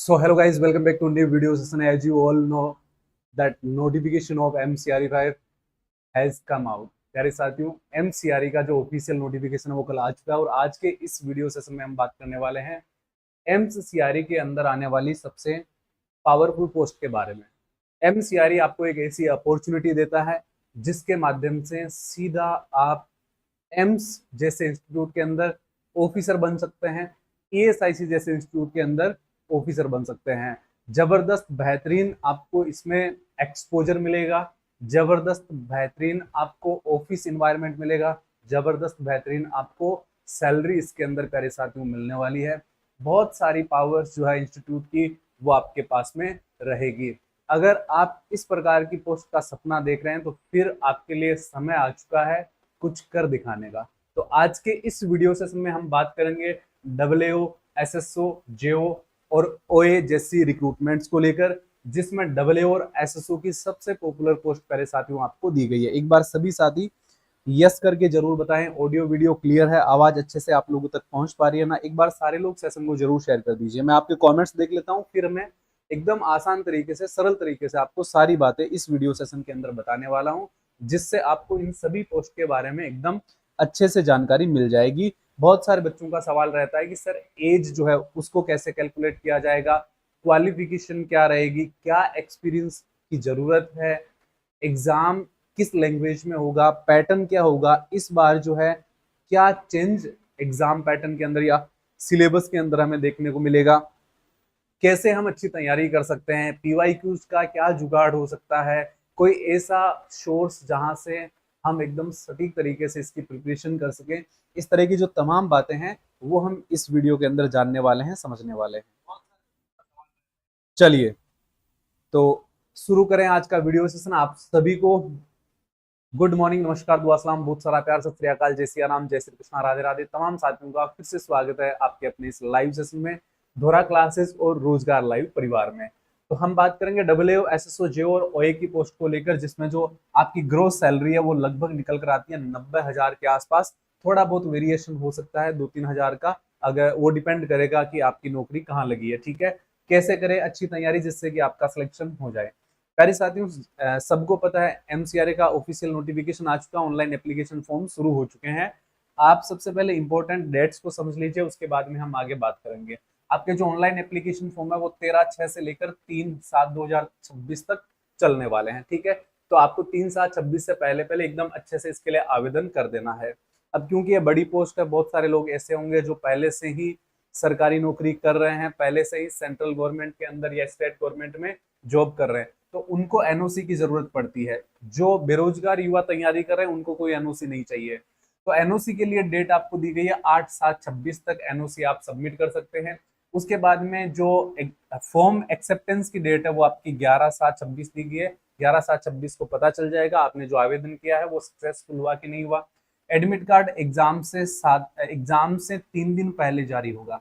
So hello guys, welcome back to new video session. As you all know that notification of MCRE 5 has come out. प्यारे साथियों, MCRE का जो official notification है वो कल आ चुका है और आज के इस वीडियो सेशन में हम बात करने वाले हैं MCRE के अंदर आने वाली सबसे पावरफुल पोस्ट के बारे में। MCRE आपको एक ऐसी अपॉर्चुनिटी देता है जिसके माध्यम से सीधा आप एम्स जैसे इंस्टीट्यूट के अंदर ऑफिसर बन सकते हैं, ESIC जैसे इंस्टीट्यूट के अंदर ऑफिसर बन सकते हैं। जबरदस्त बेहतरीन आपको इसमें एक्सपोजर मिलेगा, जबरदस्त बेहतरीन आपको ऑफिस इन्वायरमेंट मिलेगा, जबरदस्त बेहतरीन आपको सैलरी इसके अंदर प्यारे साथियों मिलने वाली है। बहुत सारी पावर्स जो है इंस्टीट्यूट की वो आपके पास में रहेगी। अगर आप इस प्रकार की पोस्ट का सपना देख रहे हैं तो फिर आपके लिए समय आ चुका है कुछ कर दिखाने का। तो आज के इस वीडियो सेशन में हम बात करेंगे WO, SSO, JO और OA जैसी रिक्रूटमेंट्स को लेकर, जिसमें WO और SSO की सबसे पॉपुलर पोस्ट प्यारे साथियों आपको दी गई है। एक बार सभी साथी यस करके जरूर बताएं, ऑडियो वीडियो क्लियर है, आवाज अच्छे से आप लोगों तक पहुंच पा रही है ना। एक बार सारे लोग सेशन को जरूर शेयर कर दीजिए। मैं आपके कमेंट्स देख लेता हूं, फिर मैं एकदम आसान तरीके से, सरल तरीके से आपको सारी बातें इस वीडियो सेशन के अंदर बताने वाला हूं, जिससे आपको इन सभी पोस्ट के बारे में एकदम अच्छे से जानकारी मिल जाएगी। बहुत सारे बच्चों का सवाल रहता है कि सर एज जो है उसको कैसे कैलकुलेट किया जाएगा, क्वालिफिकेशन क्या रहेगी, क्या एक्सपीरियंस की जरूरत है, एग्जाम किस लैंग्वेज में होगा, पैटर्न क्या होगा, इस बार जो है क्या चेंज एग्जाम पैटर्न के अंदर या सिलेबस के अंदर हमें देखने को मिलेगा, कैसे हम अच्छी तैयारी कर सकते हैं, PYQs का क्या जुगाड़ हो सकता है, कोई ऐसा सोर्स जहां से हम एकदम सटीक तरीके से इसकी प्रिपरेशन कर सकें। इस तरह की जो तमाम बातें हैं वो हम इस वीडियो के अंदर जानने वाले हैं, समझने वाले हैं। चलिए तो शुरू करें आज का वीडियो सेशन। आप सभी को गुड मॉर्निंग, नमस्कार, दुआ सलाम, बहुत सारा प्यार, सत श्री अकाल, जय सिया राम, जय श्री कृष्णा, राधे राधे। तमाम साथियों का फिर से स्वागत है आपके अपने इस लाइव सेशन में, धोरा क्लासेस और रोजगार लाइव परिवार में। तो हम बात करेंगे WO, SSO, JO और OA की पोस्ट को लेकर, जिसमें जो आपकी ग्रोस सैलरी है वो लगभग निकल कर आती है 90,000 के आसपास। थोड़ा बहुत वेरिएशन हो सकता है 2-3 हजार का, अगर वो डिपेंड करेगा कि आपकी नौकरी कहाँ लगी है। ठीक है, कैसे करें अच्छी तैयारी जिससे कि आपका सिलेक्शन हो जाए। प्यारे साथियों, सबको पता है MCRE का ऑफिशियल नोटिफिकेशन आ चुका है, ऑनलाइन एप्लीकेशन फॉर्म शुरू हो चुके हैं। आप सबसे पहले इंपॉर्टेंट डेट्स को समझ लीजिए, उसके बाद में हम आगे बात करेंगे। आपके जो ऑनलाइन एप्लीकेशन फॉर्म है वो 13/6 से लेकर 3/7/2026 तक चलने वाले हैं। ठीक है, तो आपको 3/7/26 से पहले पहले एकदम अच्छे से इसके लिए आवेदन कर देना है। अब क्योंकि ये बड़ी पोस्ट है, बहुत सारे लोग ऐसे होंगे जो पहले से ही सरकारी नौकरी कर रहे हैं, पहले से ही सेंट्रल गवर्नमेंट के अंदर या स्टेट गवर्नमेंट में जॉब कर रहे हैं, तो उनको NOC की जरूरत पड़ती है। जो बेरोजगार युवा तैयारी कर रहे हैं उनको कोई NOC नहीं चाहिए। तो NOC के लिए डेट आपको दी गई है 8/7/26 तक NOC आप सबमिट कर सकते हैं। उसके बाद में जो फॉर्म एक्सेप्टेंस की डेट है वो आपकी 11/7/26 दी गई है। 11/7/26 को पता चल जाएगा आपने जो आवेदन किया है वो सक्सेसफुल हुआ कि नहीं हुआ। एडमिट कार्ड एग्जाम से 3 दिन पहले जारी होगा।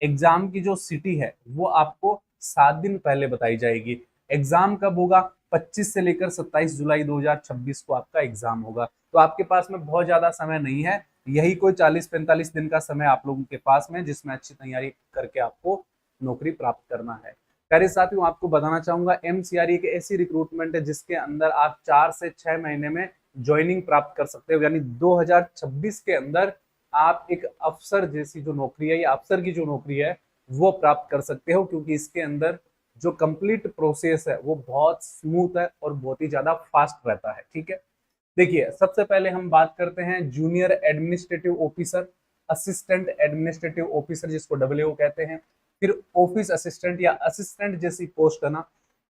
एग्जाम की जो सिटी है वो आपको 7 दिन पहले बताई जाएगी। एग्जाम कब होगा? 25 से लेकर 27 जुलाई 2026 को आपका एग्जाम होगा। तो आपके पास में बहुत ज्यादा समय नहीं है, यही कोई 40-45 दिन का समय आप लोगों के पास में, जिसमें अच्छी तैयारी करके आपको नौकरी प्राप्त करना है। प्यारे साथियों, आपको बताना चाहूंगा MCRE एक ऐसी रिक्रूटमेंट है जिसके अंदर आप 4 से 6 महीने में ज्वाइनिंग प्राप्त कर सकते हो, यानी 2026 के अंदर आप एक अफसर जैसी जो नौकरी है या अफसर की जो नौकरी है वो प्राप्त कर सकते हो, क्योंकि इसके अंदर जो कंप्लीट प्रोसेस है वो बहुत स्मूथ है और बहुत ही ज्यादा फास्ट रहता है। ठीक है, देखिए सबसे पहले हम बात करते हैं junior administrative officer, assistant administrative officer जिसको WO कहते हैं, फिर ऑफिस असिस्टेंट या असिस्टेंट जैसी पोस्ट है ना।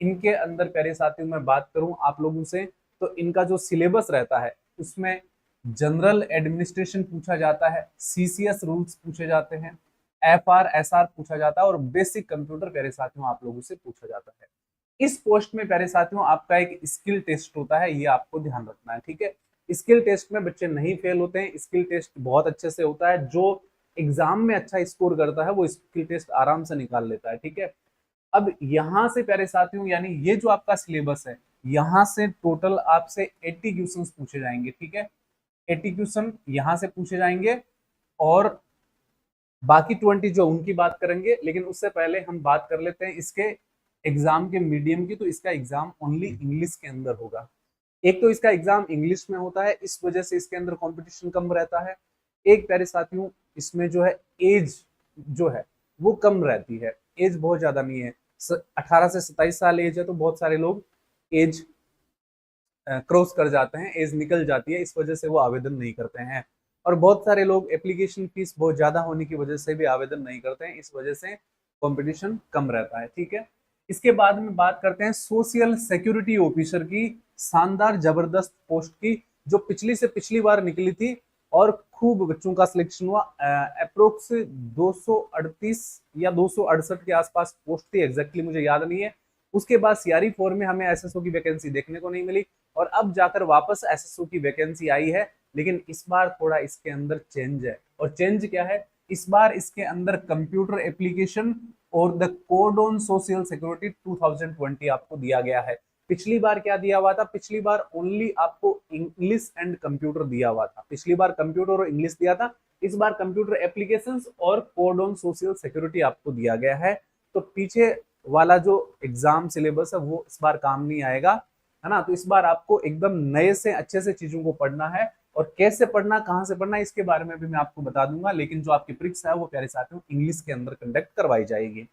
इनके अंदर प्यारे साथियों मैं बात करूं आप लोगों से, तो इनका जो सिलेबस रहता है उसमें जनरल एडमिनिस्ट्रेशन पूछा जाता है, CCS रूल्स पूछे जाते हैं, FR SR पूछा जाता है और बेसिक कंप्यूटर प्यारे साथियों आप लोगों से पूछा जाता है। इस पोस्ट में प्यारे साथियों आपका एक स्किल टेस्ट होता है, ये आपको ध्यान रखना है। ठीक है, स्किल टेस्ट में बच्चे नहीं फेल होते हैं, स्किल टेस्ट बहुत अच्छे से होता है। जो एग्जाम में अच्छा स्कोर करता है वो स्किल टेस्ट आराम से निकाल लेता है। ठीक है, अब यहां से प्यारे साथियों, यानी ये जो आपका सिलेबस है, यहां से टोटल आपसे 80 क्वेश्चंस पूछे जाएंगे। ठीक है, 80 क्वेश्चन यहां से पूछे जाएंगे और बाकी 20 जो उनकी बात करेंगे, लेकिन उससे पहले हम बात कर लेते हैं इसके एग्जाम के मीडियम की। तो इसका एग्जाम ओनली इंग्लिश के अंदर होगा। एक तो इसका एग्जाम इंग्लिश में होता है, इस वजह से इसके अंदर कंपटीशन कम रहता है। एक प्यारे साथियों, इसमें जो है एज जो है वो कम रहती है, एज बहुत ज्यादा नहीं है। 18 से 27 साल एज है, तो बहुत सारे लोग एज क्रॉस कर जाते हैं, एज निकल जाती है, इस वजह से वो आवेदन नहीं करते हैं। और बहुत सारे लोग एप्लीकेशन फीस बहुत ज्यादा होने की वजह से भी आवेदन नहीं करते हैं, इस वजह से कंपटीशन कम रहता है। ठीक है, इसके बाद में बात करते हैं सोशल सिक्योरिटी ऑफिसर की शानदार जबरदस्त पोस्ट की, जो पिछली से पिछली बार निकली थी और खूब बच्चों का सिलेक्शन हुआ। अप्रोक्स 238 या 268 के आसपास पोस्ट थी, एग्जैक्टली मुझे याद नहीं है। उसके बाद सीआरई 4 में हमें एसएसओ की वैकेंसी देखने को नहीं मिली, और अब जाकर वापस एसएसओ की वैकेंसी आई है। लेकिन इस बार थोड़ा इसके अंदर चेंज है, और चेंज क्या है, इस बार इसके अंदर कंप्यूटर एप्लीकेशन और the code on social security 2020 आपको दिया गया है। पिछली बार क्या दिया हुआ था, पिछली बार ओनली आपको इंग्लिश एंड कंप्यूटर दिया हुआ था, पिछली बार कंप्यूटर और इंग्लिश दिया था। इस बार कंप्यूटर एप्लीकेशंस और कोड ऑन सोशल सिक्योरिटी आपको दिया गया है। तो पीछे वाला जो एग्जाम सिलेबस है वो इस बार काम नहीं आएगा, है ना। तो इस बार आपको एकदम नए से अच्छे से चीजों को पढ़ना है, और कैसे पढ़ना, कहां से पढ़ना, इसके बारे में भी मैं आपको बता दूंगा। लेकिन जो आपकी परीक्षा है वो प्यारे साथियों इंग्लिश के अंदर कंडक्ट करवाई जाएगी।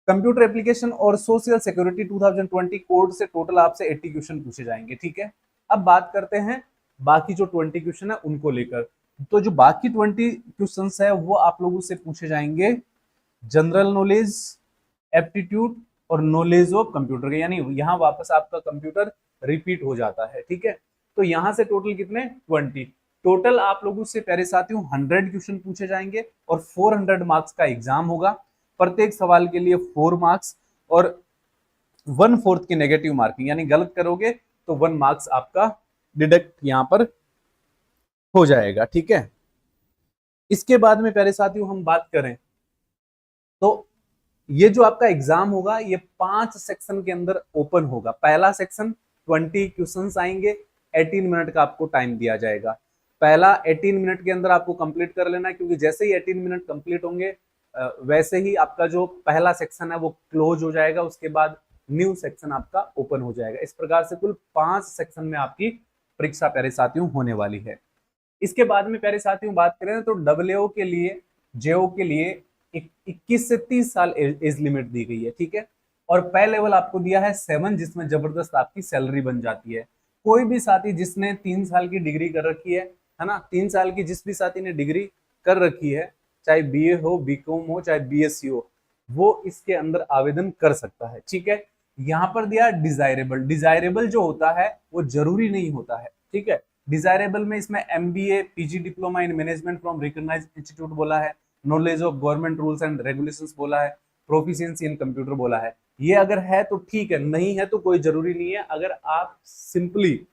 कंप्यूटर एप्लीकेशन और सोशल सिक्योरिटी 2020 कोड से टोटल आपसे 80 क्वेश्चन पूछे जाएंगे। ठीक है, अब बात करते हैं बाकी जो 20 क्वेश्चन है उनको लेकर। तो जो बाकी 20 क्वेश्चन है वो आप लोगों से पूछे जाएंगे जनरल नॉलेज, एप्टीट्यूड और नॉलेज ऑफ कंप्यूटर के, यानी यहाँ वापस आपका कंप्यूटर रिपीट हो जाता है। ठीक है, तो यहाँ से टोटल कितने 20, टोटल आप लोगों से प्यारे साथियों 100 क्वेश्चन पूछे जाएंगे और 400 मार्क्स का एग्जाम होगा। प्रत्येक सवाल के लिए 4 मार्क्स और 1/4 की नेगेटिव मार्किंग, यानी गलत करोगे तो 1 मार्क्स आपका डिडक्ट यहां पर हो जाएगा। ठीक है, इसके बाद में प्यारे साथियों हम बात करें तो ये जो आपका एग्जाम होगा ये 5 सेक्शन के अंदर ओपन होगा। पहला सेक्शन 20 क्वेश्चंस आएंगे, 18 मिनट का आपको टाइम दिया जाएगा। पहला 18 मिनट के अंदर आपको कंप्लीट कर लेना है, क्योंकि जैसे ही 18 मिनट कंप्लीट होंगे वैसे ही आपका जो पहला सेक्शन है वो क्लोज हो जाएगा, उसके बाद न्यू सेक्शन आपका ओपन हो जाएगा। इस प्रकार से कुल 5 सेक्शन में आपकी परीक्षा प्यारे साथियों होने वाली है। इसके बाद में प्यारे साथियों बात करें तो डब्ल्यूओ के लिए, जेओ के लिए 21 से 30 साल एज लिमिट दी गई है। ठीक है, और पे लेवल आपको दिया है 7, जिसमें जबरदस्त आपकी सैलरी बन जाती है। कोई भी साथी जिसने 3 साल की डिग्री कर रखी है ना, 3 साल की जिस भी साथी ने डिग्री कर रखी है, चाहे बीए हो, बीकॉम हो, चाहे बीएससी हो, वो इसके अंदर आवेदन कर सकता है। ठीक है, यहाँ पर दिया डिजायरेबल, डिजायरेबल जो होता है वो जरूरी नहीं होता है। ठीक है, डिजायरेबल में इसमें MBA, PG diploma in management from recognised institute बोला है, knowledge of government rules and regulations बोला है, प्रोफिशिएंसी इन कंप्यूटर बोला है। ये अगर है तो ठीक है, नहीं है तो कोई जरूरी नहीं है। अगर आप सिंपली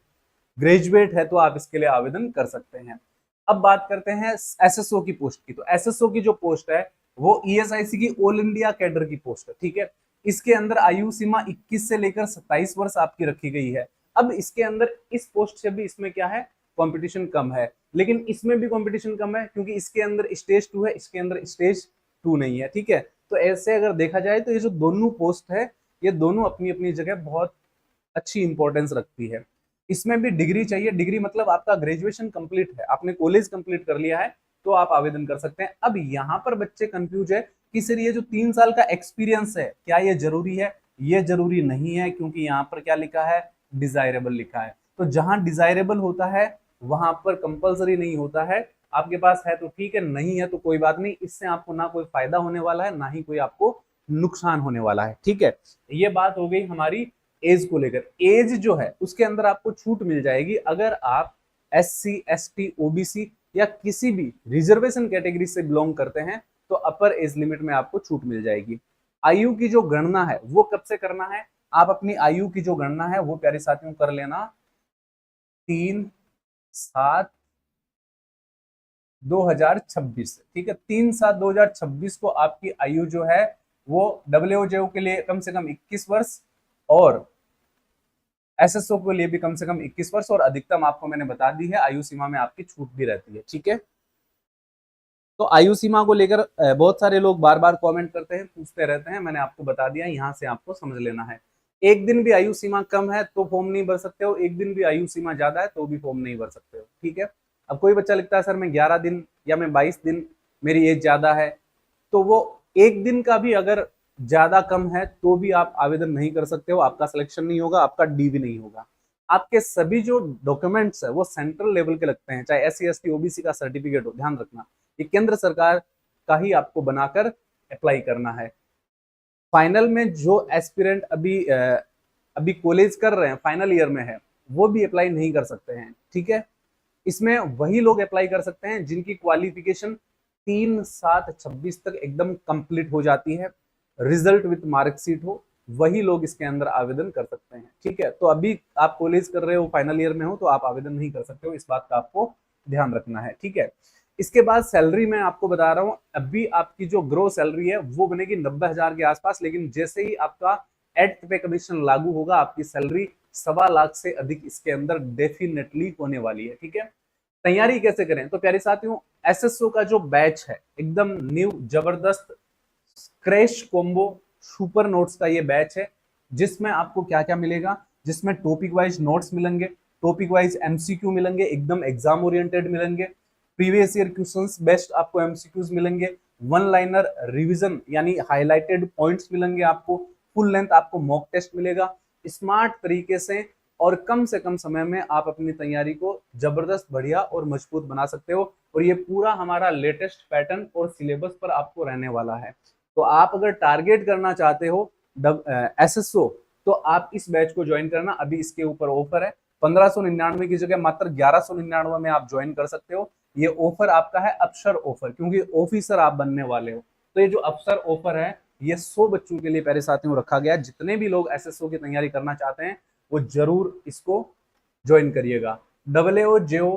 ग्रेजुएट है तो आप इसके लिए आवेदन कर सकते हैं। अब बात करते हैं एसएसओ की पोस्ट की। तो एसएसओ की जो पोस्ट है वो ईएसआईसी की ऑल इंडिया कैडर की पोस्ट है। ठीक है, इसके अंदर आयु सीमा 21 से लेकर 27 वर्ष आपकी रखी गई है। अब इसके अंदर इस पोस्ट से भी इसमें क्या है, कंपटीशन कम है, लेकिन इसमें भी कंपटीशन कम है क्योंकि इसके अंदर स्टेज 2 है, इसके अंदर स्टेज 2 नहीं है। ठीक है, तो ऐसे अगर देखा जाए तो ये जो दोनों पोस्ट है ये दोनों अपनी अपनी जगह बहुत अच्छी इंपॉर्टेंस रखती है। इसमें भी डिग्री चाहिए, डिग्री मतलब आपका ग्रेजुएशन कंप्लीट है, आपने कॉलेज कंप्लीट कर लिया है तो आप आवेदन कर सकते हैं। अब यहाँ पर बच्चे कंफ्यूज है कि सर ये जो 3 साल का एक्सपीरियंस है क्या ये जरूरी है? ये जरूरी नहीं है, क्योंकि यहाँ पर क्या लिखा है, डिजायरेबल लिखा है। तो जहां डिजायरेबल होता है वहां पर कंपलसरी नहीं होता है। आपके पास है तो ठीक है, नहीं है तो कोई बात नहीं, इससे आपको ना कोई फायदा होने वाला है ना ही कोई आपको नुकसान होने वाला है। ठीक है, ये बात हो गई हमारी एज को लेकर। एज जो है उसके अंदर आपको छूट मिल जाएगी अगर आप SC ST OBC या किसी भी रिजर्वेशन कैटेगरी से बिलोंग करते हैं तो अपर एज लिमिट में आपको छूट मिल जाएगी। आयु की जो गणना है वो कब से करना है, आप अपनी आयु की जो गणना है वो प्यारे साथियों कर लेना 3/7/2026 से। ठीक है, 3/7/2026 को आपकी आयु जो है वो WOJO के लिए कम से कम 21 वर्ष और एसएसओ के लिए भी कम से कम 21 वर्ष, और अधिकतम आपको मैंने बता दी है आयु सीमा में आपकी छूट भी रहती है। ठीक है, तो आयु सीमा को लेकर बहुत सारे लोग बार बार कमेंट करते हैं, पूछते रहते हैं। मैंने आपको बता दिया, यहाँ से आपको समझ लेना है। एक दिन भी आयु सीमा कम है तो फॉर्म नहीं भर सकते हो, एक दिन भी आयु सीमा ज्यादा है तो भी फॉर्म नहीं भर सकते हो, ठीक है। अब कोई बच्चा लिखता है सर मैं 11 दिन या मैं 22 दिन मेरी एज ज्यादा है, तो वो एक दिन का भी अगर ज्यादा कम है तो भी आप आवेदन नहीं कर सकते हो, आपका सिलेक्शन नहीं होगा, आपका डी भी नहीं होगा। आपके सभी जो डॉक्यूमेंट्स है वो सेंट्रल लेवल के लगते हैं, चाहे SC ST OBC का सर्टिफिकेट हो, ध्यान रखना ये केंद्र सरकार का ही आपको बनाकर अप्लाई करना है। फाइनल में जो एस्पिरेंट अभी कॉलेज कर रहे हैं, फाइनल ईयर में है, वो भी अप्लाई नहीं कर सकते हैं, ठीक है। इसमें वही लोग अप्लाई कर सकते हैं जिनकी क्वालिफिकेशन 3/7/26 तक एकदम कंप्लीट हो जाती है, रिजल्ट विथ मार्कशीट हो, वही लोग इसके अंदर आवेदन कर सकते हैं, ठीक है। तो अभी आप कॉलेज कर रहे हो, फाइनल ईयर में हो, तो आप आवेदन नहीं कर सकते हो, इस बात का आपको ध्यान रखना है, ठीक है। इसके बाद सैलरी मैं आपको बता रहा हूं, अभी आपकी जो ग्रो सैलरी है वो बनेगी 90,000 के आसपास, लेकिन जैसे ही आपका 8th पे कमीशन लागू होगा आपकी सैलरी 1.25 लाख से अधिक इसके अंदर डेफिनेटली होने वाली है, ठीक है। तैयारी कैसे करें, तो प्यारे साथियों SSO का जो बैच है एकदम न्यू जबरदस्त क्रैश कॉम्बो सुपर नोट्स का ये बैच है, जिसमें आपको क्या क्या मिलेगा, जिसमें टॉपिक वाइज नोट्स मिलेंगे, टॉपिक वाइज MCQ मिलेंगे, एकदम एग्जाम ओरिएंटेड मिलेंगे, प्रीवियस ईयर क्वेश्चंस बेस्ट आपको MCQs मिलेंगे, वन लाइनर रिवीजन यानी हाईलाइटेड पॉइंट्स मिलेंगे आपको, फुल लेंथ आपको मॉक टेस्ट मिलेगा, स्मार्ट तरीके से और कम से कम समय में आप अपनी तैयारी को जबरदस्त बढ़िया और मजबूत बना सकते हो। और ये पूरा हमारा लेटेस्ट पैटर्न और सिलेबस पर आपको रहने वाला है। तो आप अगर टारगेट करना चाहते हो SSO तो आप इस बैच को ज्वाइन करना, अभी इसके ऊपर ऑफर है, 1599 की जगह मात्र 1199 में आप ज्वाइन कर सकते हो। ये ऑफर आपका है अफसर ऑफर, क्योंकि ऑफिसर आप बनने वाले हो। तो ये जो अफसर ऑफर है ये 100 बच्चों के लिए प्यारे साथियों रखा गया है। जितने भी लोग SSO की तैयारी करना चाहते हैं वो जरूर इसको ज्वाइन करिएगा। AAO JO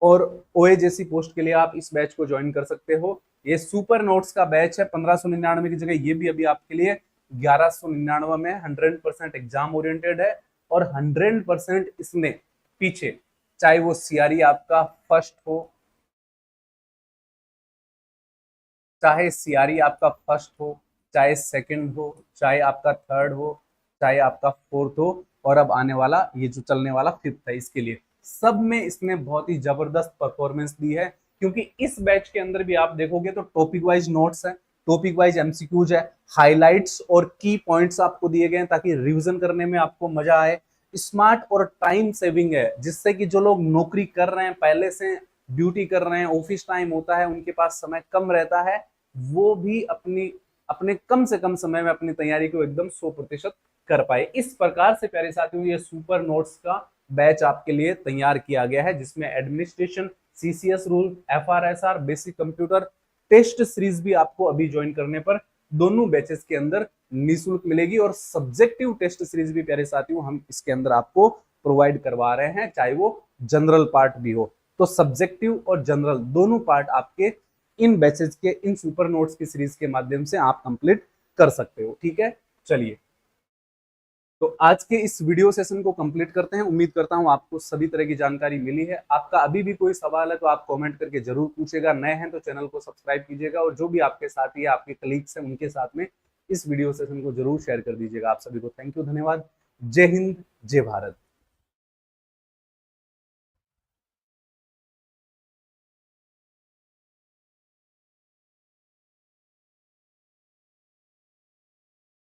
और OA जैसी पोस्ट के लिए आप इस बैच को ज्वाइन कर सकते हो। ये सुपर नोट्स का बैच है, 1599 की जगह ये भी अभी आपके लिए 1199 में 100% एग्जाम ओरिएंटेड है और 100% इसमें पीछे चाहे वो CRE आपका फर्स्ट हो, चाहे CRE आपका फर्स्ट हो, चाहे सेकंड हो, चाहे आपका थर्ड हो, चाहे आपका फोर्थ हो, और अब आने वाला ये जो चलने वाला 5th है, इसके लिए सब में इसने बहुत ही जबरदस्त परफॉर्मेंस दी है। क्योंकि इस बैच के अंदर भी आप देखोगे तो टॉपिक वाइज नोट्स है, टॉपिक वाइज MCQs है, हाइलाइट्स और की पॉइंट्स आपको दिए गए हैं ताकि रिवीजन करने में आपको मजा आए। स्मार्ट और टाइम सेविंग है, जिससे कि जो लोग नौकरी कर रहे हैं, पहले से ड्यूटी कर रहे हैं, ऑफिस टाइम होता है, उनके पास समय कम रहता है, वो भी अपने कम से कम समय में अपनी तैयारी को एकदम 100% कर पाए। इस प्रकार से प्यारे साथियों ये सुपर नोट्स का बैच आपके लिए तैयार किया गया है, जिसमें एडमिनिस्ट्रेशन, CCS रूल, FRSR, basic computer test series भी आपको अभी ज्वाइन करने पर दोनों बैचेस के अंदर निःशुल्क मिलेगी। और सब्जेक्टिव टेस्ट सीरीज भी प्यारे साथियों हम इसके अंदर आपको प्रोवाइड करवा रहे हैं, चाहे वो जनरल पार्ट भी हो। तो सब्जेक्टिव और जनरल दोनों पार्ट आपके इन बैचेस के, इन सुपर नोट्स की सीरीज के माध्यम से आप कंप्लीट कर सकते हो, ठीक है। चलिए तो आज के इस वीडियो सेशन को कंप्लीट करते हैं। उम्मीद करता हूं आपको सभी तरह की जानकारी मिली है। आपका अभी भी कोई सवाल है तो आप कमेंट करके जरूर पूछेगा, नए हैं तो चैनल को सब्सक्राइब कीजिएगा, और जो भी आपके साथी है, आपके कलीग्स हैं, उनके साथ में इस वीडियो सेशन को जरूर शेयर कर दीजिएगा। आप सभी को थैंक यू, धन्यवाद। जय हिंद, जय भारत।